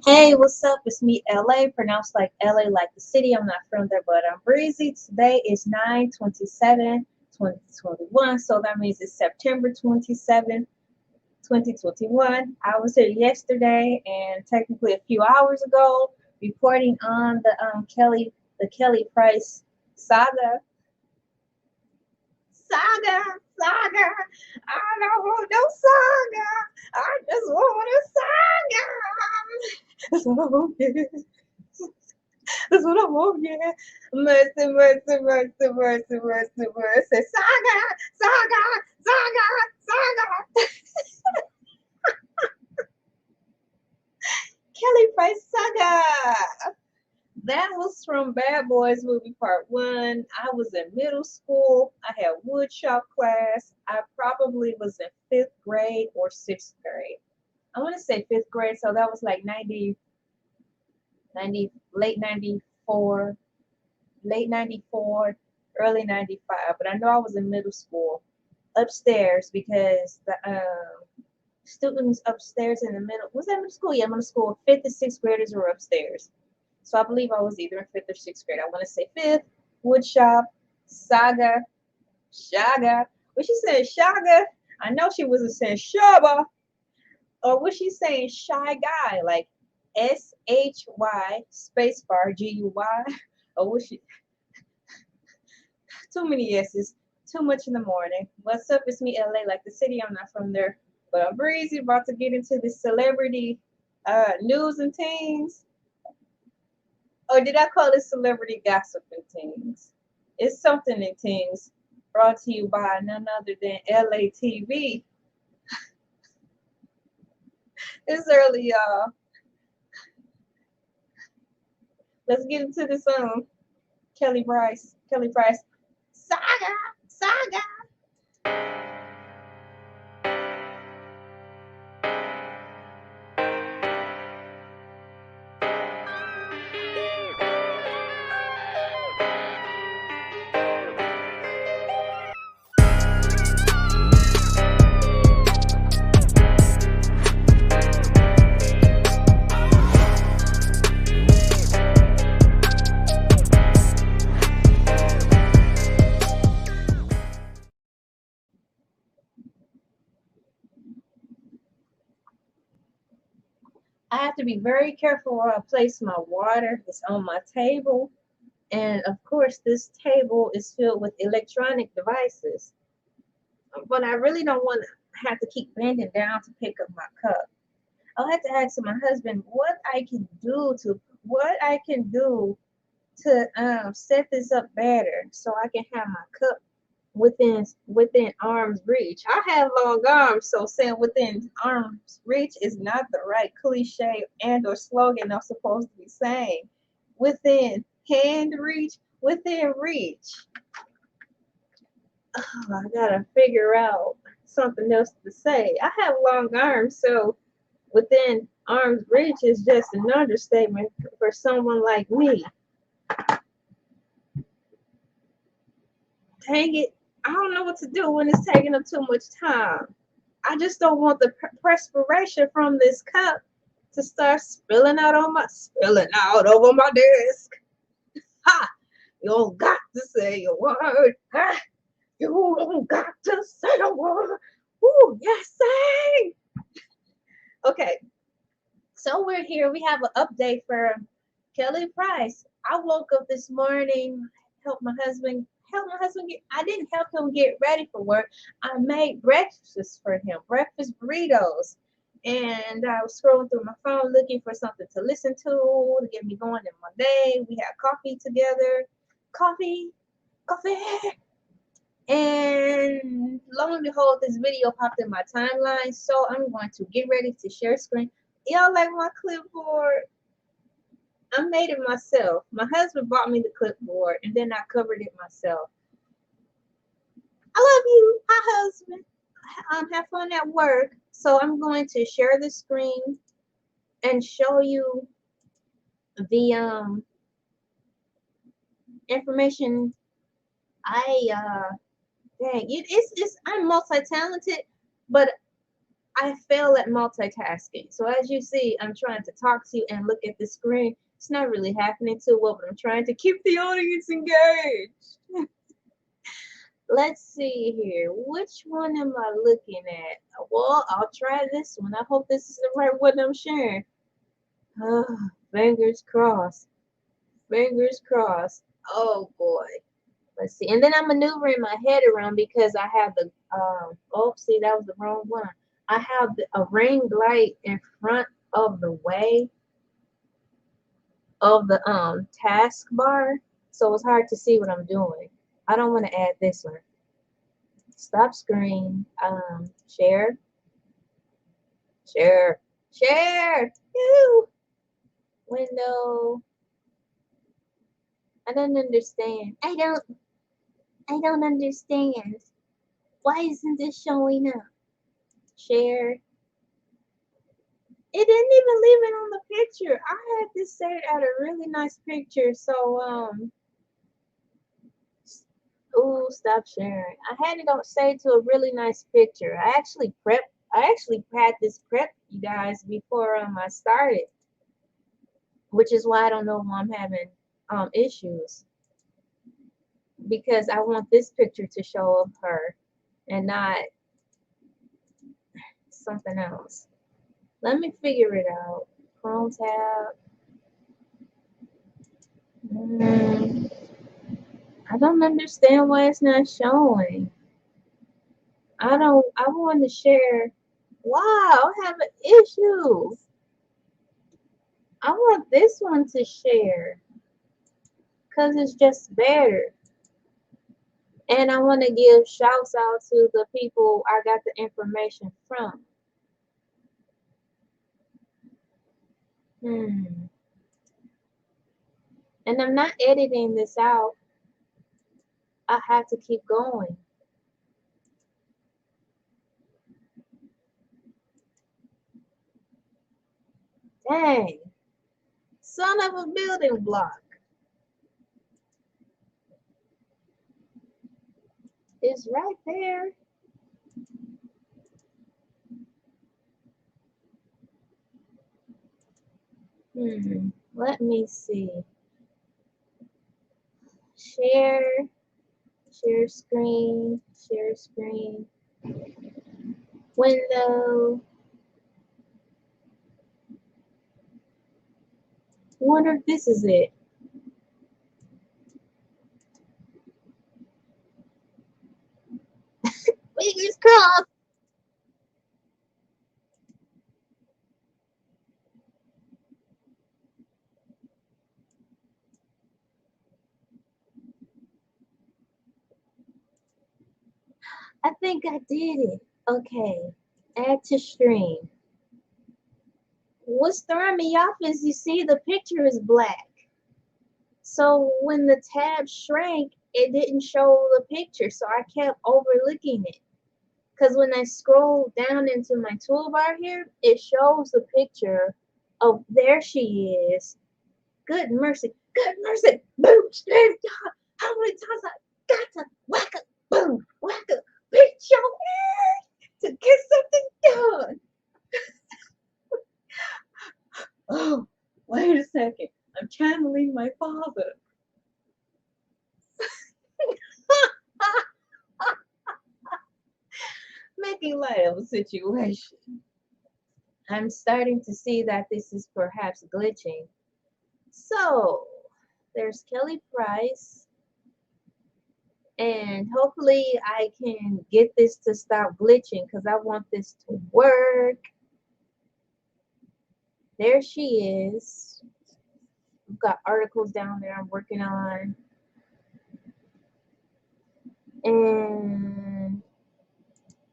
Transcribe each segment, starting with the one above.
Hey, what's up? It's me, LA, pronounced like LA, like the city. I'm not from there, but I'm breezy. Today is 9/27/2021, so that means it's September 27, 2021. I was here yesterday and technically a few hours ago reporting on the Kelly Price saga. Saga, saga. I don't want no saga. I just want a saga. That's what I want. That's what I want, yeah. Mercy, mercy, mercy, mercy, mercy, mercy. Saga, saga, saga, saga. Kelly Price saga. That was from Bad Boys movie part one. I was in middle school. I had woodshop class. I probably was in fifth grade or sixth grade. I want to say fifth grade, so that was like 90, late 94, late 94, early 95. But I know I was in middle school upstairs because the students upstairs in the middle, was that middle school? Yeah, middle school. Fifth and sixth graders were upstairs. So I believe I was either in fifth or sixth grade. I want to say fifth, woodshop, saga, shaga. Was she saying shaga? I know she wasn't saying shaba. Or was she saying shy guy? Like SHY space bar GUY? Or was she too many S's? Too much in the morning. What's up? It's me, LA, like the city. I'm not from there. But I'm breezy, about to get into the celebrity news and things. Or did I call it celebrity gossip and things? It's something in things brought to you by none other than ELAY TV. It's early, y'all. Let's get into this Kelly Price saga, saga. I have to be very careful where I place my water. It's on my table. And of course, this table is filled with electronic devices. But I really don't want to have to keep bending down to pick up my cup. I'll have to ask my husband what I can do to set this up better so I can have my cup within arm's reach. I have long arms, so saying within arm's reach is not the right cliche and or slogan I'm supposed to be saying. Within hand reach, within reach. Oh, I gotta figure out something else to say. I have long arms, so within arm's reach is just an understatement for someone like me. Dang it, I don't know what to do when it's taking up too much time. I just don't want the perspiration from this cup to start spilling out over my desk. Ha! You don't got to say a word. Ha! You don't got to say a word. Ooh, yes, say. Okay, so we're here. We have an update for Kelly Price. I woke up this morning, help my husband get, I didn't help him get ready for work. I made breakfast for him, breakfast burritos. And I was scrolling through my phone looking for something to listen to get me going in my day. We had coffee together. Coffee, coffee. And lo and behold, this video popped in my timeline. So I'm going to get ready to share screen. Y'all like my clipboard? I made it myself. My husband bought me the clipboard and then I covered it myself. I love you. Hi, husband. Have fun at work. So I'm going to share the screen and show you the information. Dang, it's I'm multi-talented, but I fail at multitasking. So as you see, I'm trying to talk to you and look at the screen. It's not really happening too well, but I'm trying to keep the audience engaged. Let's see here. Which one am I looking at? Well, I'll try this one. I hope this is the right one I'm sharing. Oh, fingers crossed. Fingers crossed. Oh boy. Let's see. And then I'm maneuvering my head around because I have the oh, see, that was the wrong one. I have a ring light in front of the way of the taskbar, so it's hard to see what I'm doing. I don't want to add this one. Stop screen. Share. Share. Share. Ew. Window. I don't understand. I don't understand. Why isn't this showing up? Share. It didn't even leave it on the picture. I had this saved at a really nice picture, so ooh, stop sharing. I had it on saved to a really nice picture. I actually had this prep, you guys, before I started, which is why I don't know why I'm having issues, because I want this picture to show of her and not something else. Let me figure it out. Chrome tab. I don't understand why it's not showing. I want to share. Wow, I have an issue. I want this one to share because it's just better. And I want to give shouts out to the people I got the information from. And I'm not editing this out. I have to keep going. Dang. Son of a building block. It's right there. Let me see. Share screen, window. Wonder if this is it. Fingers crossed. I think I did it. Okay. Add to stream. What's throwing me off is, you see, the picture is black. So when the tab shrank, it didn't show the picture. So I kept overlooking it. Because when I scroll down into my toolbar here, it shows the picture of, there she is. Good mercy. Good mercy. Boom. Straight down. How many times I got to whack a boom, whack a bitch your ass to get something done? Oh, wait a second. I'm channeling my father. Making light of a situation. I'm starting to see that this is perhaps glitching. So, there's Kelly Price. And hopefully I can get this to stop glitching because I want this to work. There she is. We've got articles down there I'm working on. And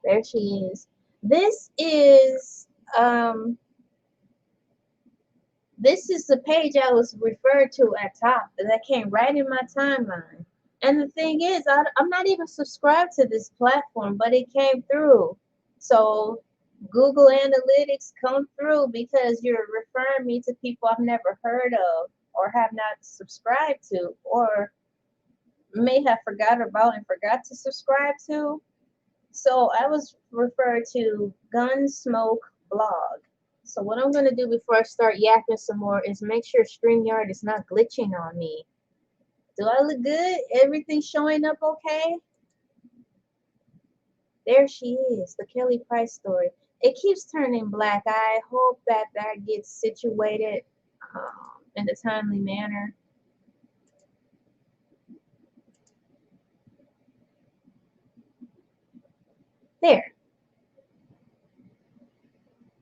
there she is. This is the page I was referred to at top that came right in my timeline. And the thing is, I'm not even subscribed to this platform, but it came through. So Google Analytics come through because you're referring me to people I've never heard of or have not subscribed to or may have forgot about and forgot to subscribe to. So I was referred to Gunsmoke blog. So what I'm gonna do before I start yapping some more is make sure StreamYard is not glitching on me. Do I look good? Everything showing up okay? There she is, the Kelly Price story. It keeps turning black. I hope that that gets situated in a timely manner. There.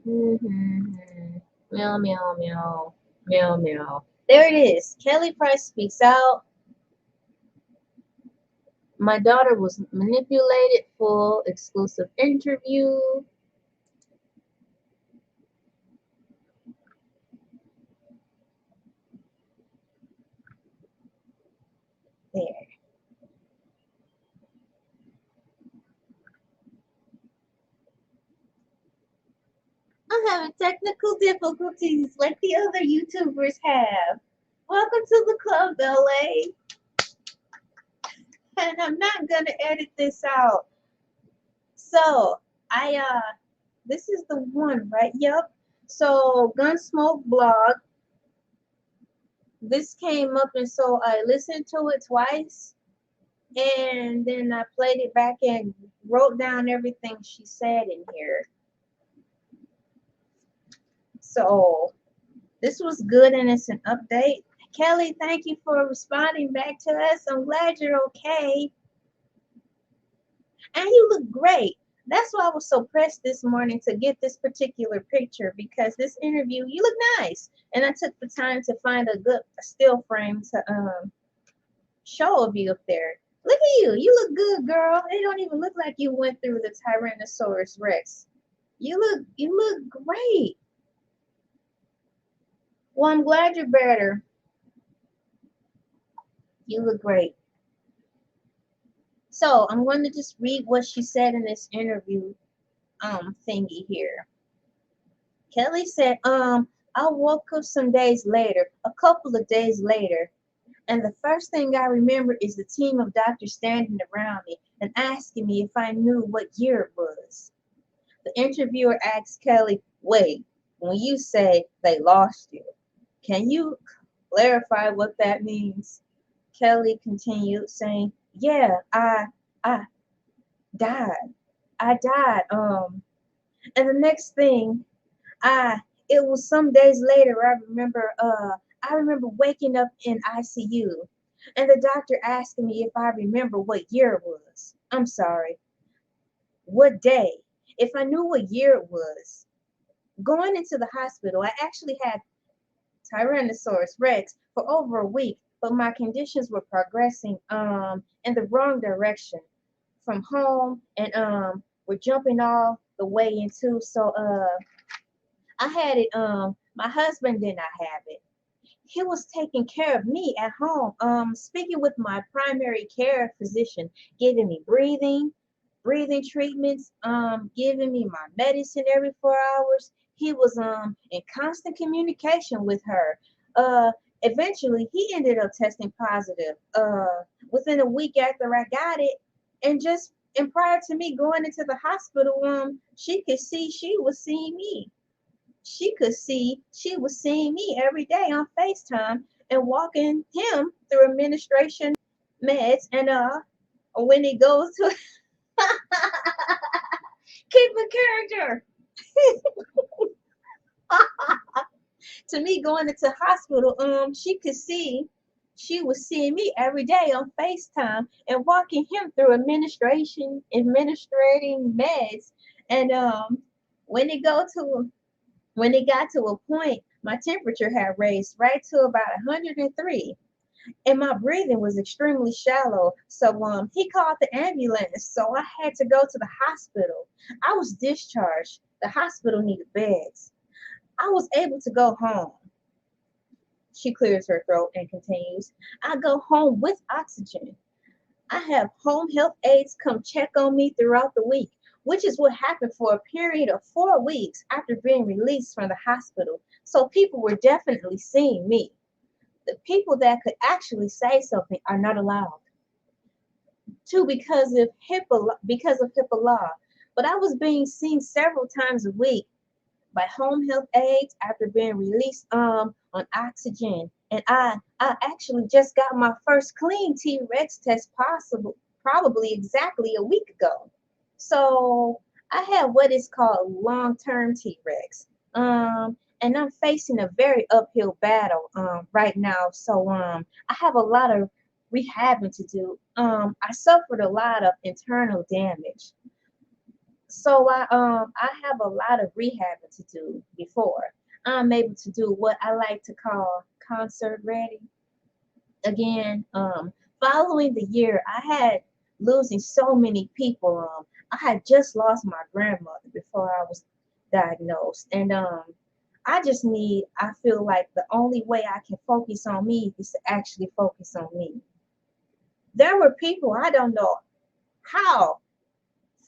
Meow, meow, meow. Meow, meow. There it is. Kelly Price speaks out. My daughter was manipulated. Full exclusive interview. There. I'm having technical difficulties like the other YouTubers have. Welcome to the club, LA. And I'm not gonna edit this out. So this is the one, right? Yep. So Gunsmoke blog. This came up and so I listened to it twice and then I played it back and wrote down everything she said in here. So this was good and it's an update. Kelly, thank you for responding back to us. I'm glad you're okay. And you look great. That's why I was so pressed this morning to get this particular picture because this interview, you look nice. And I took the time to find a good still frame to show of you up there. Look at you. You look good, girl. It don't even look like you went through the Tyrannosaurus Rex. You look great. Well, I'm glad you're better. You look great. So I'm going to just read what she said in this interview thingy here. Kelly said, I woke up some days later, a couple of days later, and the first thing I remember is the team of doctors standing around me and asking me if I knew what year it was. The interviewer asked Kelly, wait, when you say they lost you, can you clarify what that means? Kelly continued saying, yeah, I died. I died. And the next thing it was some days later I remember waking up in ICU and the doctor asking me if I remember what year it was. I'm sorry, what day? If I knew what year it was. Going into the hospital, I actually had Tyrannosaurus Rex for over a week, but my conditions were progressing in the wrong direction. From home and we're jumping all the way into I had it my husband did not have it. He was taking care of me at home, speaking with my primary care physician, giving me breathing treatments, giving me my medicine every 4 hours. He was in constant communication with her. Eventually he ended up testing positive within a week after I got it. And prior to me going into the hospital, she could see she was seeing me. She could see she was seeing me every day on FaceTime and walking him through administration meds. And when he goes to keep a character to me going into hospital, she could see she was seeing me every day on FaceTime and walking him through administrating meds. And when it go to when it got to a point, my temperature had raised right to about 103, and my breathing was extremely shallow. So he called the ambulance, so I had to go to the hospital. I was discharged. The hospital needed beds. I was able to go home. She clears her throat and continues, I go home with oxygen. I have home health aides come check on me throughout the week, which is what happened for a period of 4 weeks after being released from the hospital. So people were definitely seeing me. The people that could actually say something are not allowed. Two, because of HIPAA law. But I was being seen several times a week by home health aides after being released on oxygen. And I actually just got my first clean T-Rex test probably exactly a week ago. So I have what is called long-term T-Rex. And I'm facing a very uphill battle right now. So I have a lot of rehabbing to do. I suffered a lot of internal damage. So I have a lot of rehabbing to do before I'm able to do what I like to call concert ready again. Following the year I had losing so many people, I had just lost my grandmother before I was diagnosed, and I feel like the only way I can focus on me is to actually focus on me. There were people, I don't know how,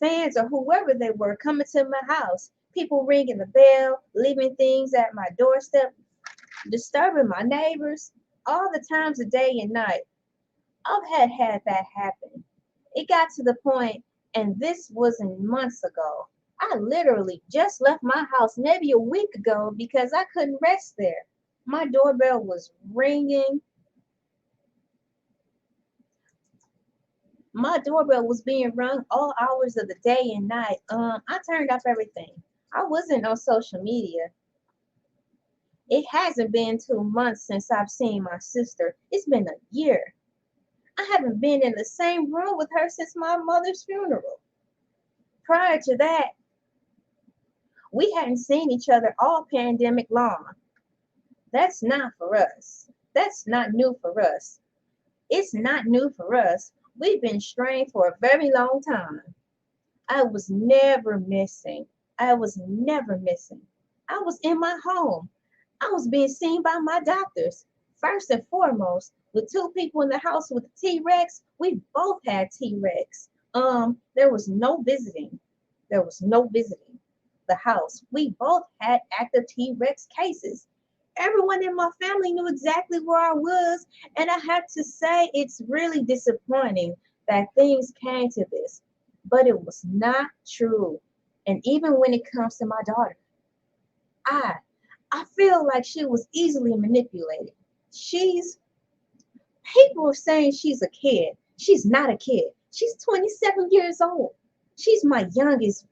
fans or whoever they were, coming to my house, people ringing the bell, leaving things at my doorstep, disturbing my neighbors, all the times of day and night. I've had that happen. It got to the point, and this wasn't months ago. I literally just left my house maybe a week ago because I couldn't rest there. My doorbell was ringing. My doorbell was being rung all hours of the day and night. I turned off everything. I wasn't on social media. It hasn't been 2 months since I've seen my sister. It's been a year. I haven't been in the same room with her since my mother's funeral. Prior to that, we hadn't seen each other all pandemic long. That's not for us. That's not new for us. It's not new for us. We've been strained for a very long time. I was never missing. I was never missing. I was in my home. I was being seen by my doctors. First and foremost, with two people in the house with T-Rex, we both had T-Rex. There was no visiting. There was no visiting the house. We both had active T-Rex cases. Everyone in my family knew exactly where I was, and I have to say it's really disappointing that things came to this, but it was not true. And even when it comes to my daughter, I I feel like she was easily manipulated. She's People are saying she's a kid. She's not a kid. She's 27 years old. She's my youngest,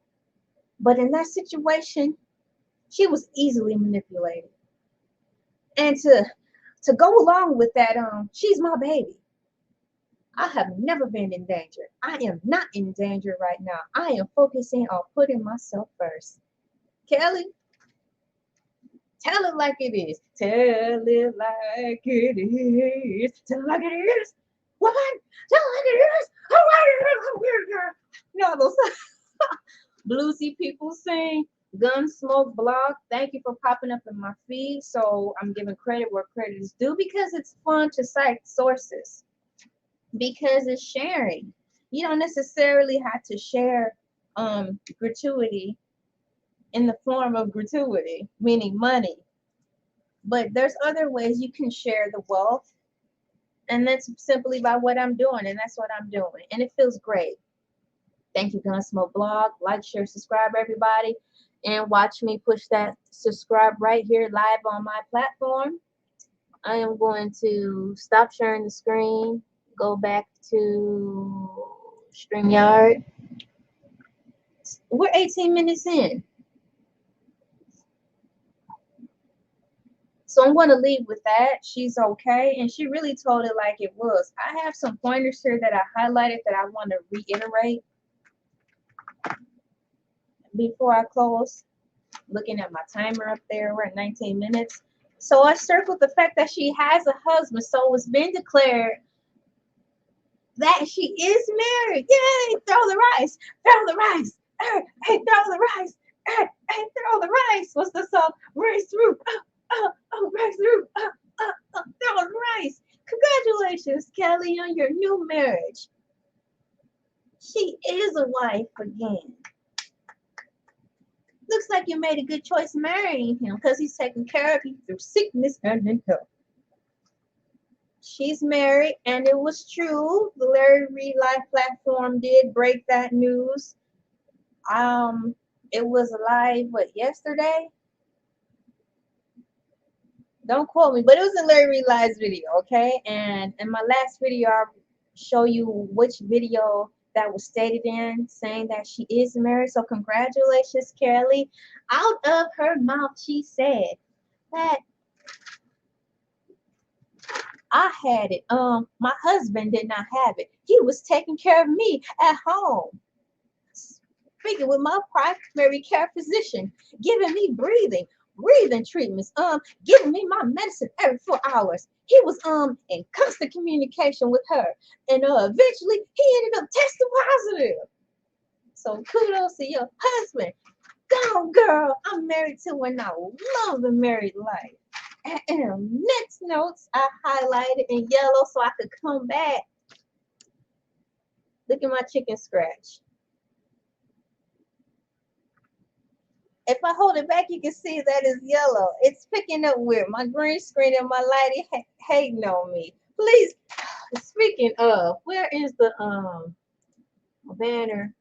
but in that situation, she was easily manipulated. And to go along with that, she's my baby. I have never been in danger. I am not in danger right now. I am focusing on putting myself first. Kelly, tell it like it is. Tell it like it is. Tell it like it is. Woman, tell it like it is. You know those bluesy people sing. Gunsmoke blog. Thank you for popping up in my feed. So I'm giving credit where credit is due because it's fun to cite sources. Because it's sharing. You don't necessarily have to share gratuity in the form of gratuity, meaning money. But there's other ways you can share the wealth, and that's simply by what I'm doing, and that's what I'm doing, and it feels great. Thank you, Gunsmoke Blog. Like, share, subscribe, everybody, and watch me push that subscribe right here live on my platform. I am going to stop sharing the screen, go back to StreamYard. We're 18 minutes in. So I'm going to leave with that. She's okay. And she really told it like it was. I have some pointers here that I highlighted that I want to reiterate before I close. Looking at my timer up there, we're at 19 minutes. So I circled the fact that she has a husband. So it's been declared that she is married. Yay! Throw the rice. Throw the rice. Hey, throw the rice. Hey, throw the rice. What's the song? Rice through. Rice through. Throw the rice. Congratulations, Kelly, on your new marriage. She is a wife again. Looks like you made a good choice marrying him because he's taking care of you through sickness and in health. She's married, and it was true. The Larry Reid Live platform did break that news. It was live, what, yesterday? Don't quote me, but it was in Larry Reid Live's video, okay? And in my last video, I'll show you which video that was stated in, saying that she is married. So congratulations, Kelly. Out of her mouth, she said that I had it. My husband did not have it. He was taking care of me at home, speaking with my primary care physician, giving me breathing treatments, giving me my medicine every 4 hours. He was in constant communication with her, and eventually he ended up testing positive. So kudos to your husband. Go girl, I'm married to and I love the married life. And next notes I highlighted in yellow so I could come back. Look at my chicken scratch. If I hold it back, you can see that is yellow. It's picking up weird. My green screen and my lighting hating on me. Please, speaking of, where is the banner?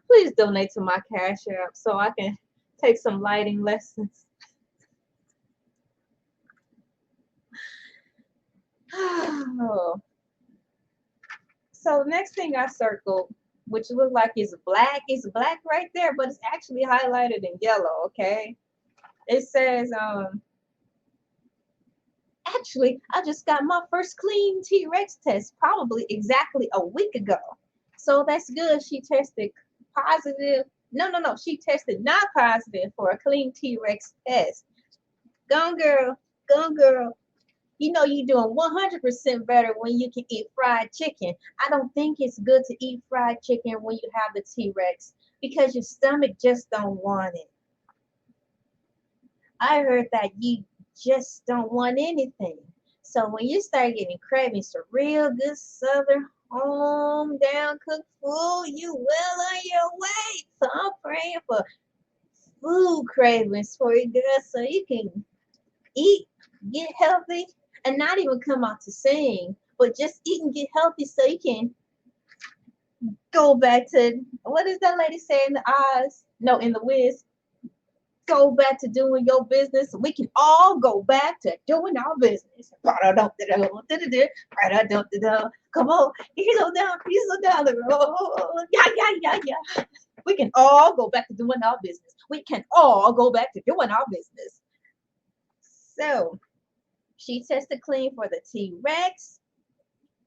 Please donate to my Cash App so I can take some lighting lessons. So the next thing I circled, which looks like it's black right there, but it's actually highlighted in yellow, okay? It says, actually, I just got my first clean T-Rex test probably exactly a week ago. So that's good. She tested positive. No. She tested not positive for a clean T-Rex test. Go girl. Go girl. You know you're doing 100% better when you can eat fried chicken. I don't think it's good to eat fried chicken when you have the T-Rex because your stomach just don't want it. I heard that you just don't want anything. So when you start getting cravings for real good southern home down cooked food, you well on your way. So I'm praying for food cravings for you, girl, so you can eat, get healthy, and not even come out to sing, but just eat and get healthy so you can go back to, what is that lady saying in the Oz? No, in the Wiz. Go back to doing your business. We can all go back to doing our business. Come on, he's so down the road. Yeah. We can all go back to doing our business. We can all go back to doing our business. So she tested clean for the T-Rex.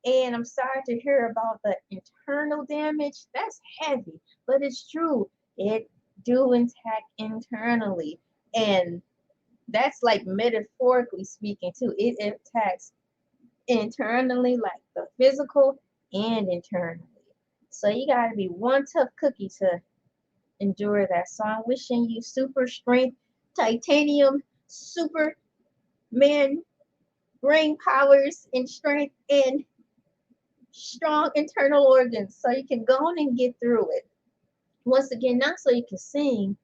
And I'm sorry to hear about the internal damage. That's heavy, but it's true. It do attack internally, and that's like metaphorically speaking too. It attacks internally, like the physical and internally. So you gotta be one tough cookie to endure that. So I'm wishing you super strength, titanium, Superman brain powers and strength and strong internal organs so you can go on and get through it. Once again, not so you can sing,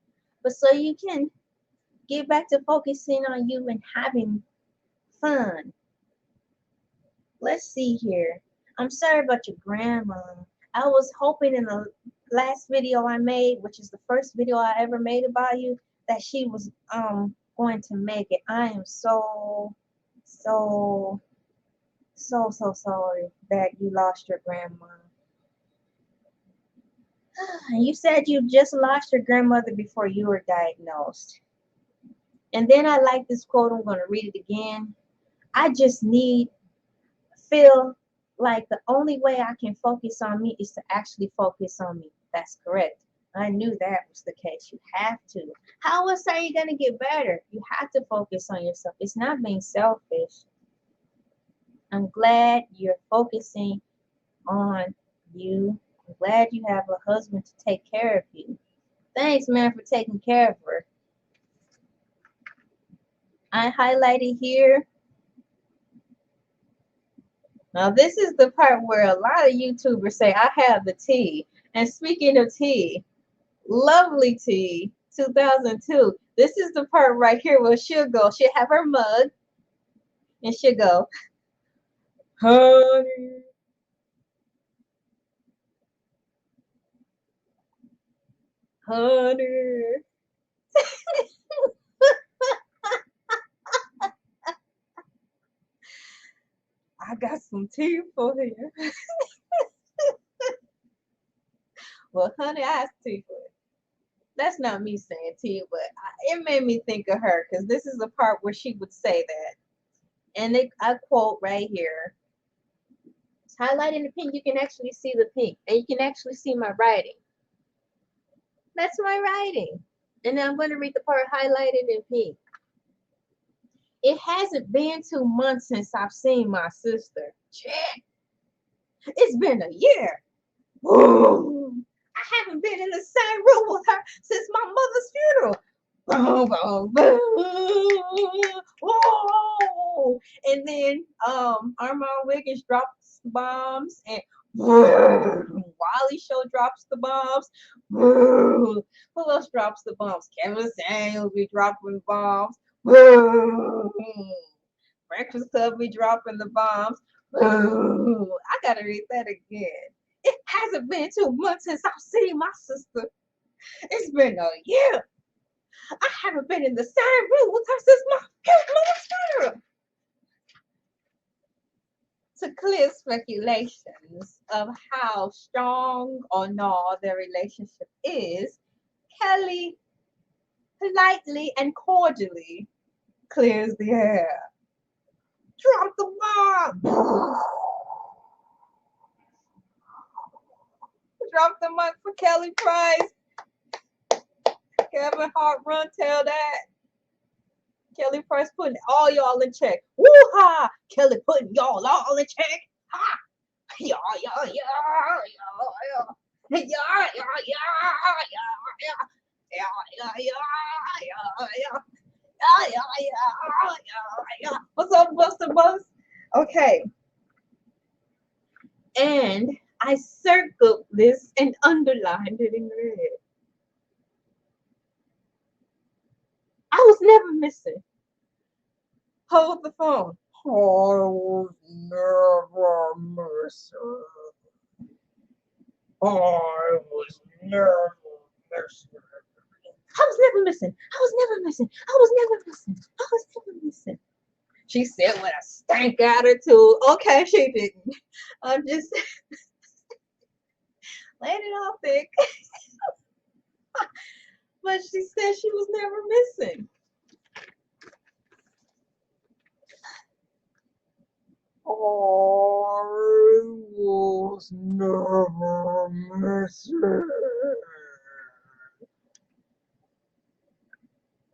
but so you can get back to focusing on you and having fun. Let's see here. I'm sorry about your grandma. I was hoping in the last video I made, which is the first video I ever made about you, that she was going to make it. I am so sorry that you lost your grandma. And you said you just lost your grandmother before you were diagnosed. And then I like this quote. I'm going to read it again. I just feel like the only way I can focus on me is to actually focus on me. That's correct. I knew that was the case. You have to. How else are you going to get better? You have to focus on yourself. It's not being selfish. I'm glad you're focusing on you. I'm glad you have a husband to take care of you. Thanks, man, for taking care of her. I highlighted here. Now, this is the part where a lot of YouTubers say, I have the tea. And speaking of tea, lovely tea, 2002. This is the part right here where she'll have her mug. And she'll go, honey, honey. I got some tea for you. Well, honey, I have tea for you. That's not me saying tea, but it made me think of her because this is the part where she would say that. And I quote right here. It's highlighted in pink. You can actually see the pink. And you can actually see my writing. That's my writing. And I'm going to read the part highlighted in pink. It hasn't been 2 months since I've seen my sister. Check. It's been a year. Whoa. I haven't been in the same room with her since my mother's funeral. Boom, boom, boom. Whoa. And then Armand Wiggins drops bombs and Wally Show drops the bombs. Who else drops the bombs? Kevin Samuels be dropping bombs. Breakfast Club be dropping the bombs. I gotta read that again. It hasn't been 2 months since I've seen my sister. It's been a year. I haven't been in the same room with her since my funeral. To clear speculations of how strong or not their relationship is, Kelly politely and cordially clears the air. Drop the bomb. Drop the mic for Kelly Price. Kevin Hart, run, tell that. Kelly Price putting all y'all in check. Woo-ha! Kelly putting y'all all in check. Ha! Yeah, yeah, yeah, yeah, yeah. Yeah, yeah, yeah, yeah. Yeah, yeah, yeah, yeah, yeah. Yeah, yeah, yeah, yeah, yeah. What's up, Buster Bus? Okay. And I circled this and underlined it in red. I was never missing. Hold the phone. I was never missing. I was never missing. I was never missing. I was never missing. I was never missing. I was never missing. She said with a stank attitude. Okay, she didn't. I'm just laying it off thick. But she said she was never missing. I was never missing.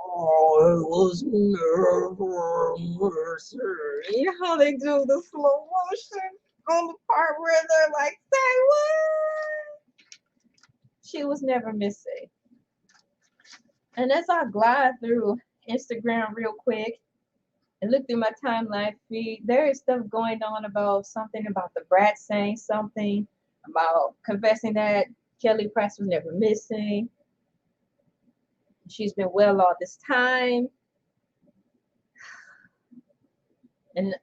I was never missing. You know how they do the slow motion on the part where they're like, say what? She was never missing. And as I glide through Instagram real quick and look through my timeline feed, there is stuff going on about something about the brat saying something about confessing that Kelly Price was never missing. She's been well all this time. And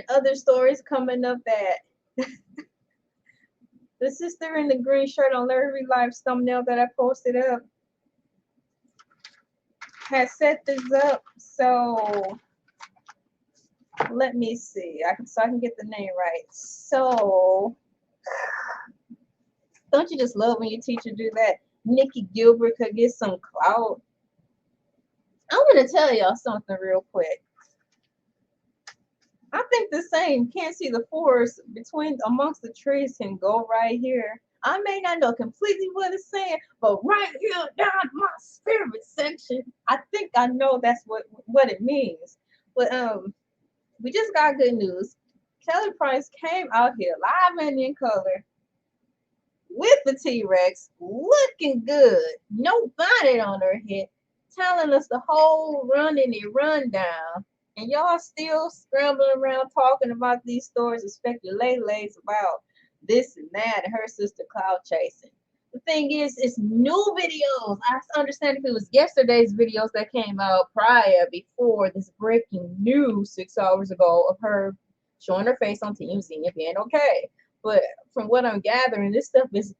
other stories coming up that the sister in the green shirt on Larry Life's thumbnail that I posted up has set this up. So let me see. So I can get the name right. So don't you just love when your teacher do that? Nikki Gilbert could get some clout. I'm gonna tell y'all something real quick. I think the saying "can't see the forest between amongst the trees" can go right here. I may not know completely what it's saying, but right here down my spirit section, I think I know that's what it means. But we just got good news. Kelly Price came out here live and in color with the T-Rex, looking good, no bonnet on her head, telling us the whole rundown. And y'all still scrambling around talking about these stories and speculating about this and that and her sister cloud chasing. The thing is, it's new videos. I understand if it was yesterday's videos that came out before this breaking news 6 hours ago of her showing her face on TMZ and being okay. But from what I'm gathering, this stuff is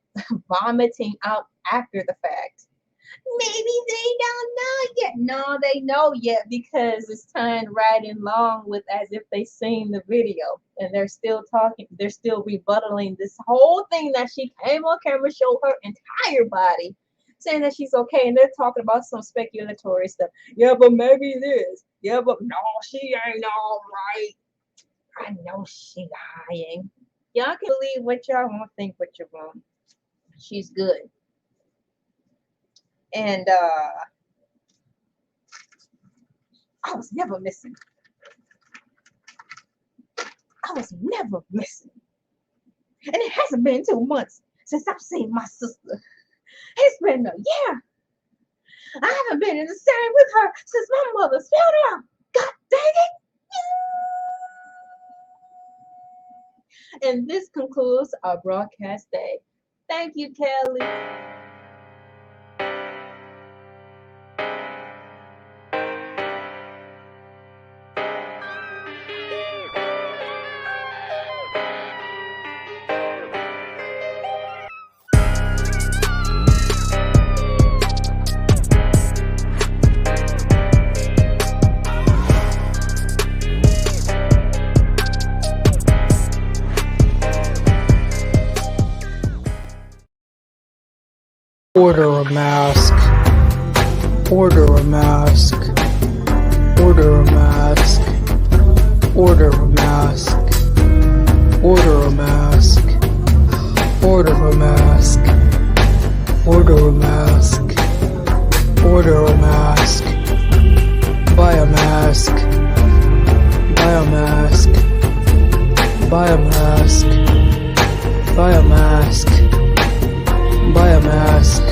vomiting out after the fact. Maybe they don't know yet. No, they know yet because it's tied right in long with as if they seen the video and they're still talking. They're still rebuttaling this whole thing that she came on camera, showed her entire body, saying that she's okay, and they're talking about some speculatory stuff. Yeah, but maybe this. Yeah, but no, she ain't all right. I know she lying. Y'all can believe what y'all want, think what you want. She's good. And I was never missing. I was never missing. And it hasn't been 2 months since I've seen my sister. It's been a year. I haven't been in the same with her since my mother spilled out. God dang it. And this concludes our broadcast day. Thank you, Kelly. Order a mask. Order a mask. Order a mask. Order a mask. Order a mask. Order a mask. Order a mask. Order a mask. Buy a mask. Buy a mask. Buy a mask. Buy a mask. Buy a mask.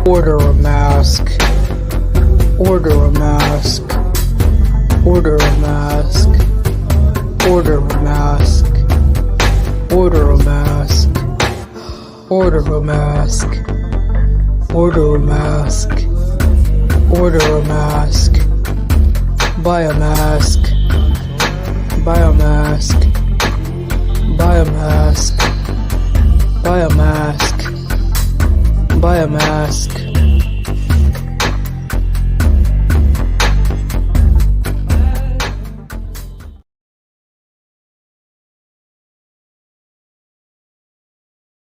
Order a mask. Order a mask. Order a mask. Order a mask. Order a mask. Order a mask. Order a mask. Order a mask. Buy a mask. Buy a mask. Buy a mask. Buy a mask. Buy a mask.